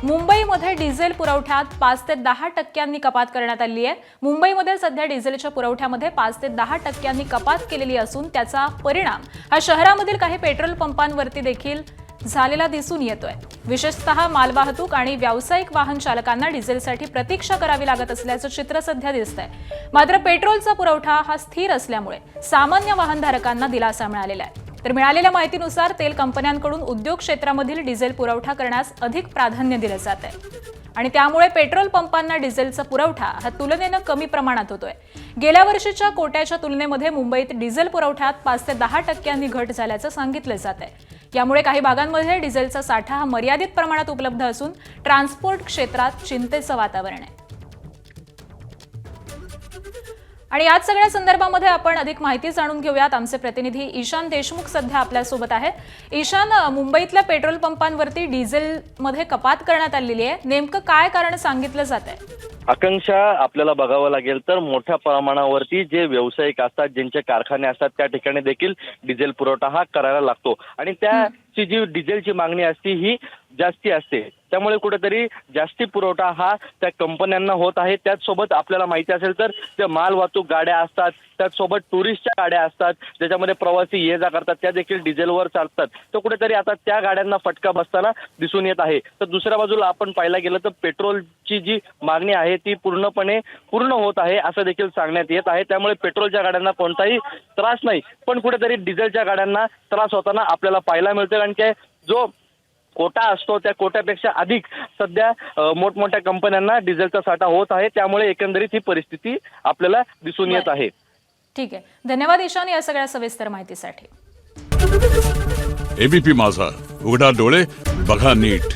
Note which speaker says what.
Speaker 1: मुंबईमध्ये डिझेल पुरवठ्यात 5 ते 10% कपात करण्यात आली आहे। मुंबईमध्ये सध्या डिझेलच्या पुरवठ्यामध्ये 5 ते 10% कपात केलेली असून त्याचा परिणाम हा शहरामधील काही पेट्रोल पंपांवरती देखील झालेला दिसून येतोय। विशेषतः मालवाहतूक आणि व्यावसायिक वाहन चालकांना डिझेलसाठी प्रतीक्षा करावी लागत असल्याचं चित्र सध्या दिसतंय। मात्र पेट्रोलचा पुरवठा हा स्थिर असल्यामुळे सामान्य वाहनधारकांना दिलासा मिळालेला आहे। तर मिळालेल्या माहितीनुसार तेल कंपन्यांकडून उद्योग क्षेत्रामधील डिझेल पुरवठा करण्यास अधिक प्राधान्य दिलं जात आहे आणि त्यामुळे पेट्रोल पंपांना डिझेलचा पुरवठा हा तुलनेने कमी प्रमाणात होतोय। गेल्या वर्षीच्या कोट्याच्या तुलनेमध्ये मुंबईत डिझेल पुरवठ्यात 5 ते 10% घट झाल्याचं सांगितलं जात आहे। यामुळे काही भागांमध्ये डिझेलचा साठा हा मर्यादित प्रमाणात उपलब्ध असून ट्रान्सपोर्ट क्षेत्रात चिंतेचं वातावरण आहे। आणि याच सगळ्या संदर्भामध्ये आपण अधिक माहिती जाणून घेऊयात। आमचे प्रतिनिधी ईशान देशमुख सध्या आपल्या सोबत आहेत। ईशान, मुंबईतल्या पेट्रोल पंपांवरती डिझेलमध्ये कपात करण्यात आलेली आहे, नेमकं काय कारण सांगितलं जात आहे?
Speaker 2: आकांक्षा, आपल्याला बघावं लागेल तर मोठ्या प्रमाणावरती जे व्यावसायिक असतात, ज्यांचे कारखाने असतात, त्या ठिकाणी देखील डिझेल पुरवठा हा करायला लागतो आणि त्याची जी डिझेलची मागणी असते ही जास्ती असते। त्यामुळे कुठेतरी जास्ती पुरवठा हा त्या कंपन्यांना होत आहे। त्याचसोबत आपल्याला माहिती असेल तर त्या माल वाहतूक गाड्या असतात, त्याचसोबत टुरिस्टच्या गाड्या असतात, ज्याच्यामध्ये प्रवासी ये जा करतात, त्या देखील डिझेलवर चालतात। तर कुठेतरी आता त्या गाड्यांना फटका बसताना दिसून येत आहे। तर दुसऱ्या बाजूला आपण पाहायला गेलं तर पेट्रोलची जी मागणी आहे ती पूर्ण होत आहे असं देखील सांगण्यात येत आहे। त्यामुळे पेट्रोलच्या गाड्यांना कोणताही त्रास नाही, पण कुठेतरी डिझेलच्या गाड्यांना त्रास होताना आपल्याला पाहायला मिळतं। कारण की जो कोटा असतो त्या कोट्यापेक्षा अधिक सध्या मोठमोठ्या कंपन्यांना डिझेलचा साठा होत आहे। त्यामुळे एकंदरीत ही परिस्थिती आपल्याला दिसून येत आहे।
Speaker 1: ठीक आहे, धन्यवाद ईशान या सगळ्या सविस्तर माहितीसाठी।
Speaker 3: एबीपी माझा, उघडा डोळे बघा नीट।